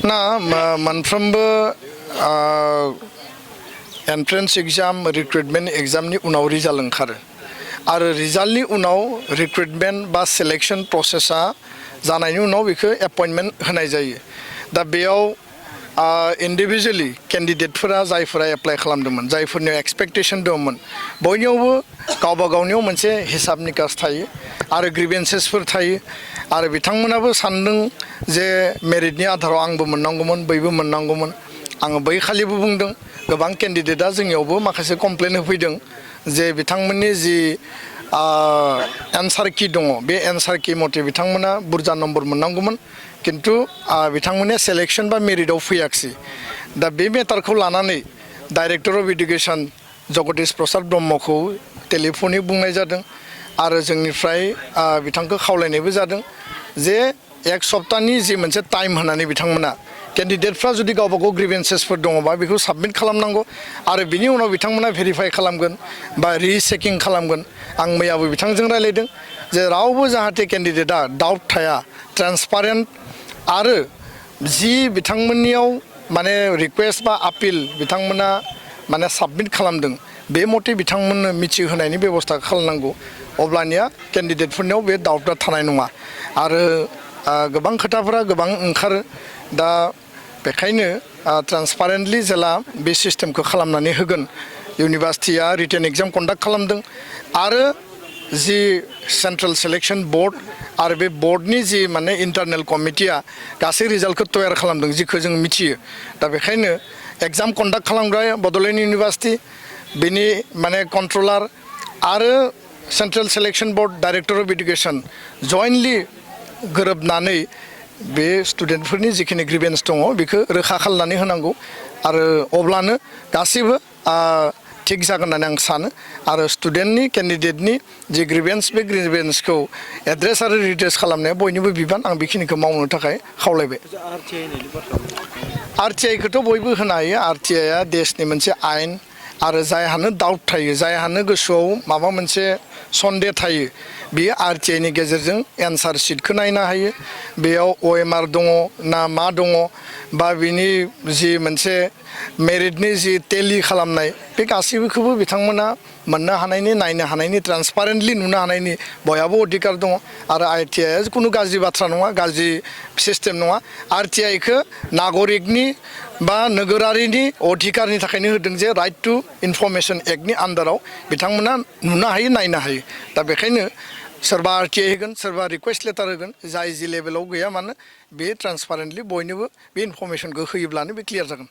ना मोनफ्रोमबो entrance exam recruitment एग्जामनि उनाव रिजाल्ट ओंखारो आरो रिजाल्टनि उनाव रिक्रुटमेन्ट बा सिलेक्शन प्रसेसा जानायनि उनाव बेखौ एपइन्टमेन्ट होनाय जायो दा बेयाव इन्डिभिजुवेलि केन्डिडेटफोरा जायफोरा एप्लाइ खालामदोंमोन जायफोरनि एक्सपेक्टेसन दंमोन बयनियावबो गावबा गावनियाव मोनसे हिसाब निकास थायो आरो ग्रिभेन्सेसफोर थायो आरो बिथांमोनाबो सानदों जे मेरिटनि आधाराव आंबो मोननांगौमोन बैबो मोननांगौमोन आङो बै खालिबो बुंदों गोबां केन्डिडेटआ जोंनियावबो माखासे कमप्लेन होफैदों जे बिथांमोननि जि एन्सार कि दङ बे एन्सार कि मथे बिथांमोना बुरजा नम्बर मोननांगौमोन किन्तु बिथांमोननिया सेलेक्शन बा मेरिटआव फैयाखिसै दा बे मेटारखौ लानानै director of education Jagdish Prasad ब्रह्मखौ टेलिफनिक बुंनाय जादों आरो जोंनिफ्राय बिथांखौ खावलायनायबो जादों जे एक सप्ताहनि जि मोनसे टाइम होनानै बिथांमोना केन्डिडेटफ्रा जुदि गावबा गाव ग्रिभेन्सेसफोर दङबा बेखौ साबमिट खालामनांगौ आरो बिनि उनाव बिथांमोना भेरिफाइ खालामगोन बा रिचेकिं खालामगोन आं मैयाबो बिथांजों रायलायदों जे रावबो जाहाथे केन्डिडेटआ डाउट थाया ट्रान्सपारेन्ट आरो जि बिथांमोननियाव माने रिकुवेस्ट बा आपिल बिथांमोना माने साबमिट खालामदों बे मथे बिथांमोननो मिथिहोनायनि बेबस्था खालामनांगौ अब्लानिया केन्डिडेटफोरनियाव बे डाउटआ थानाय नङा आरो गोबां खोथाफोरा गोबां ओंखारो दा बेखायनो ट्रान्सपारेन्टलि जेला बे सिस्टेमखौ खालामनानै होगोन इउनिभार्सिटिया रिटेन एग्जाम कन्डाक्ट खालामदों आरो जि सेन्ट्रेल सिलेक्शन बोर्ड आरो बे बोर्डनि जि माने इन्टारनेल कमिटिया गासै रिजाल्टखौ तयार खालामदों जिखौ जों मिथियो दा बेखायनो एग्जाम कन्डाक्ट खालामग्रा बड'लेण्ड इउनिभार्सिटि बेनि माने कन्ट्रलार आरो central selection board director of education jointly गोरोबनानै बे स्टुडेन्टफोरनि जिखिनि ग्रिभेन्स दङ बेखौ रोखा खालामनानै होनांगौ आरो अब्लानो गासैबो थिग जागोन होननानै आं सानो आरो स्टुडेन्टनि केन्डिडेटनि जि ग्रिभेन्स बे ग्रिभेन्सखौ एड्रेस आरो रिड्रेस खालामनाया बयनिबो बिबान आं बेखिनिखौ मावनो थाखाय खावलायबाय आरटिआइखौथ' बयबो होनो हायो आरटिआइआ देशनि मोनसे आयेन आरो जायहानो डाउट थायो जायहानो गोसोआव माबा मोनसे सन्देह थायो बेयो आरटिआइनि गेजेरजों एन्सार शीटखौ नायनो हायो बेयाव OMR दङ ना मा दङ बा बिनि जि मोनसे मेरिटनि जि टेलि खालामनाय बे गासैबोखौबो बिथांमोना मोननो हानायनि नायनो हानायनि ट्रान्सपारेन्टलि नुनो हानायनि बयहाबो अधिकार दङ आरो आरटिआइआ खुनु गाज्रि बाथ्रा नङा गाज्रि सिस्टेम नङा आरटिआइखौ नागरिकनि बा नोगोरारिनि अधिकारनि थाखायनो होदों जे राइट टु इनफरमेसन एक्टनि आन्दाराव बिथांमोना नुनो हायो नायनो हायो दा बेखायनो सोरबा आरटिआइ होगोन सोरबा रिकुवेस्ट लेटार होगोन जाय जि लेभेलाव गैया मानो बे ट्रान्सपारेन्टलि बयनोबो बे इनफरमेसनखौ होयोब्लानो बे क्लियार जागोन